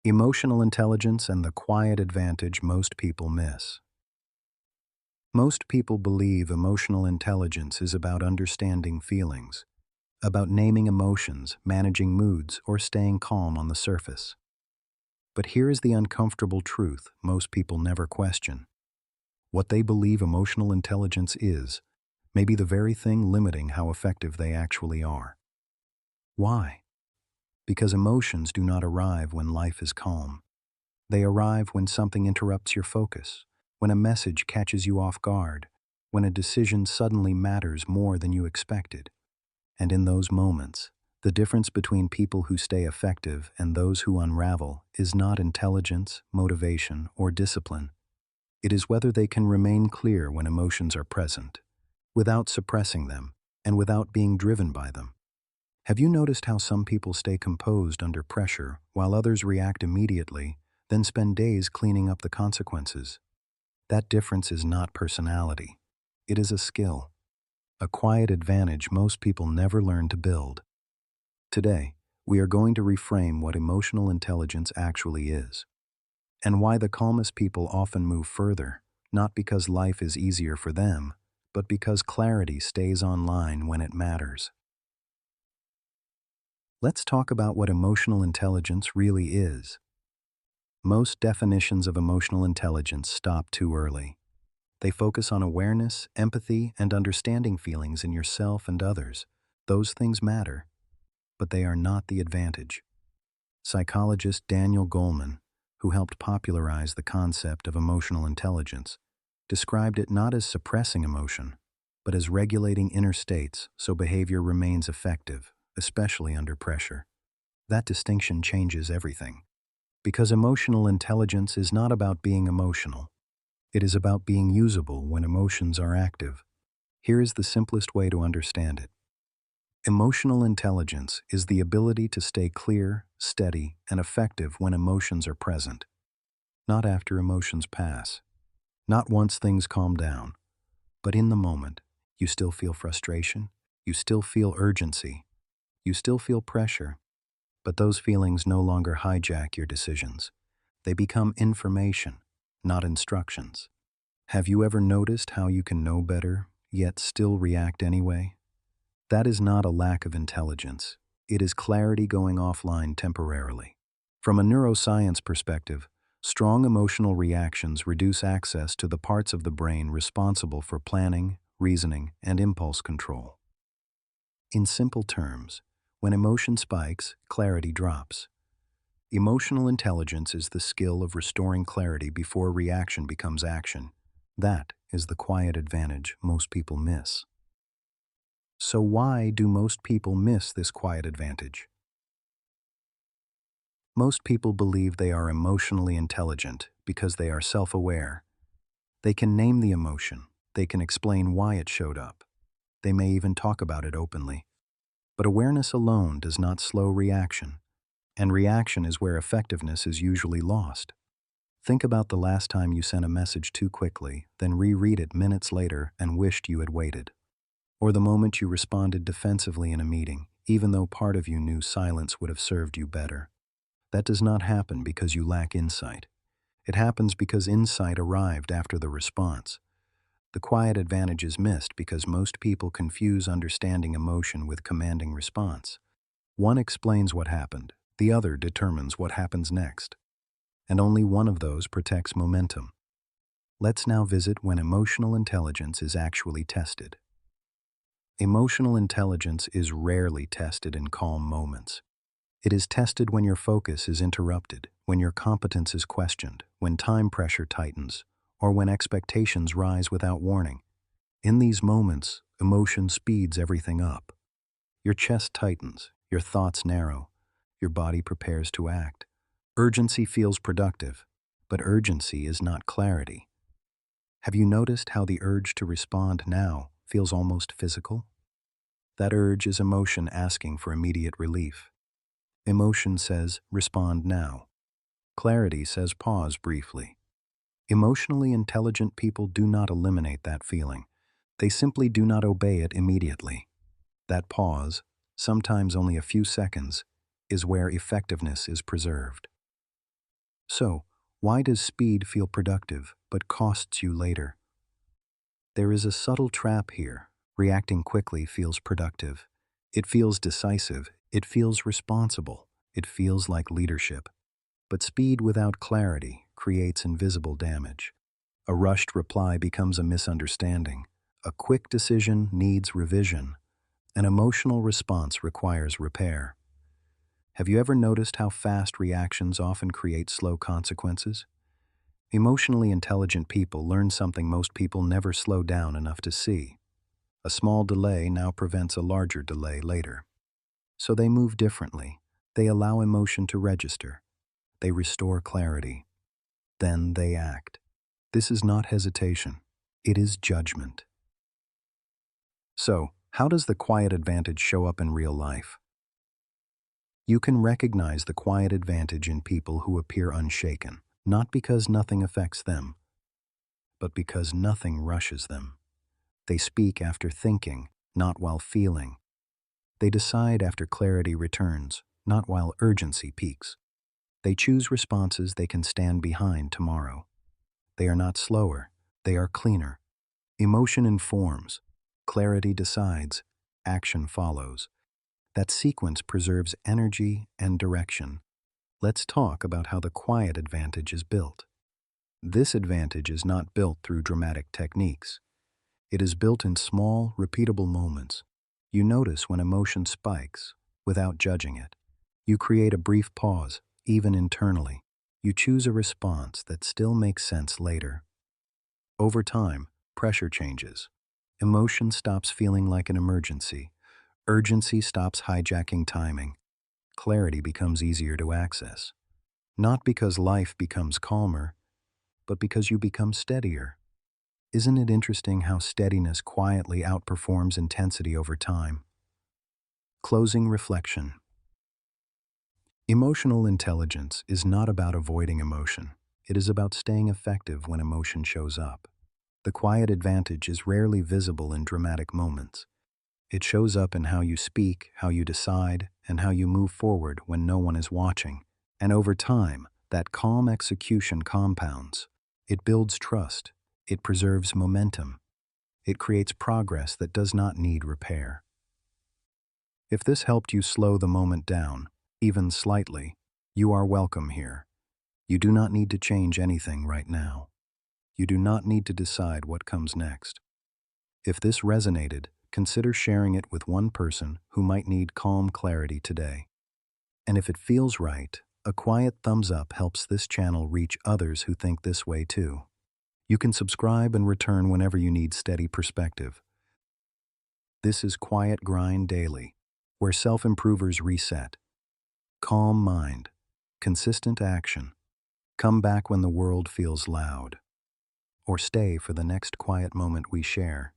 Emotional intelligence and the quiet advantage most people miss. Most people believe emotional intelligence is about understanding feelings, about naming emotions, managing moods, or staying calm on the surface. But here is the uncomfortable truth most people never question. What they believe emotional intelligence is may be the very thing limiting how effective they actually are. Why? Because emotions do not arrive when life is calm. They arrive when something interrupts your focus, when a message catches you off guard, when a decision suddenly matters more than you expected. And in those moments, the difference between people who stay effective and those who unravel is not intelligence, motivation, or discipline. It is whether they can remain clear when emotions are present, without suppressing them, and without being driven by them. Have you noticed how some people stay composed under pressure while others react immediately, then spend days cleaning up the consequences? That difference is not personality. It is a skill, a quiet advantage most people never learn to build. Today, we are going to reframe what emotional intelligence actually is, and why the calmest people often move further, not because life is easier for them, but because clarity stays online when it matters. Let's talk about what emotional intelligence really is. Most definitions of emotional intelligence stop too early. They focus on awareness, empathy, and understanding feelings in yourself and others. Those things matter, but they are not the advantage. Psychologist Daniel Goleman, who helped popularize the concept of emotional intelligence, described it not as suppressing emotion, but as regulating inner states so behavior remains effective, especially under pressure. That distinction changes everything. Because emotional intelligence is not about being emotional. It is about being usable when emotions are active. Here is the simplest way to understand it. Emotional intelligence is the ability to stay clear, steady, and effective when emotions are present. Not after emotions pass. Not once things calm down. But in the moment, you still feel frustration. You still feel urgency. You still feel pressure. But those feelings no longer hijack your decisions. They become information, not instructions. Have you ever noticed how you can know better, yet still react anyway? That is not a lack of intelligence. It is clarity going offline temporarily. From a neuroscience perspective, strong emotional reactions reduce access to the parts of the brain responsible for planning, reasoning, and impulse control. In simple terms, when emotion spikes, clarity drops. Emotional intelligence is the skill of restoring clarity before reaction becomes action. That is the quiet advantage most people miss. So why do most people miss this quiet advantage? Most people believe they are emotionally intelligent because they are self-aware. They can name the emotion. They can explain why it showed up. They may even talk about it openly. But awareness alone does not slow reaction, and reaction is where effectiveness is usually lost. Think about the last time you sent a message too quickly, then reread it minutes later and wished you had waited. Or the moment you responded defensively in a meeting, even though part of you knew silence would have served you better. That does not happen because you lack insight. It happens because insight arrived after the response. The quiet advantage is missed because most people confuse understanding emotion with commanding response. One explains what happened, the other determines what happens next. And only one of those protects momentum. Let's now visit when emotional intelligence is actually tested. Emotional intelligence is rarely tested in calm moments. It is tested when your focus is interrupted, when your competence is questioned, when time pressure tightens, or when expectations rise without warning. In these moments, emotion speeds everything up. Your chest tightens, your thoughts narrow, your body prepares to act. Urgency feels productive, but urgency is not clarity. Have you noticed how the urge to respond now feels almost physical? That urge is emotion asking for immediate relief. Emotion says, respond now. Clarity says, pause briefly. Emotionally intelligent people do not eliminate that feeling. They simply do not obey it immediately. That pause, sometimes only a few seconds, is where effectiveness is preserved. So, why does speed feel productive but costs you later? There is a subtle trap here. Reacting quickly feels productive. It feels decisive. It feels responsible. It feels like leadership. But speed without clarity creates invisible damage. A rushed reply becomes a misunderstanding. A quick decision needs revision. An emotional response requires repair. Have you ever noticed how fast reactions often create slow consequences? Emotionally intelligent people learn something most people never slow down enough to see. A small delay now prevents a larger delay later. So they move differently. They allow emotion to register. They restore clarity. Then they act. This is not hesitation. It is judgment. So, how does the quiet advantage show up in real life? You can recognize the quiet advantage in people who appear unshaken, not because nothing affects them, but because nothing rushes them. They speak after thinking, not while feeling. They decide after clarity returns, not while urgency peaks. They choose responses they can stand behind tomorrow. They are not slower, they are cleaner. Emotion informs, clarity decides, action follows. That sequence preserves energy and direction. Let's talk about how the quiet advantage is built. This advantage is not built through dramatic techniques. It is built in small, repeatable moments. You notice when emotion spikes, without judging it. You create a brief pause, even internally. You choose a response that still makes sense later. Over time, pressure changes. Emotion stops feeling like an emergency. Urgency stops hijacking timing. Clarity becomes easier to access. Not because life becomes calmer, but because you become steadier. Isn't it interesting how steadiness quietly outperforms intensity over time? Closing reflection. Emotional intelligence is not about avoiding emotion. It is about staying effective when emotion shows up. The quiet advantage is rarely visible in dramatic moments. It shows up in how you speak, how you decide, and how you move forward when no one is watching. And over time, that calm execution compounds. It builds trust. It preserves momentum. It creates progress that does not need repair. If this helped you slow the moment down, even slightly, you are welcome here. You do not need to change anything right now. You do not need to decide what comes next. If this resonated, consider sharing it with one person who might need calm clarity today. And if it feels right, a quiet thumbs up helps this channel reach others who think this way too. You can subscribe and return whenever you need steady perspective. This is Quiet Grind Daily, where self-improvers reset. Calm mind, consistent action. Come back when the world feels loud. Or stay for the next quiet moment we share.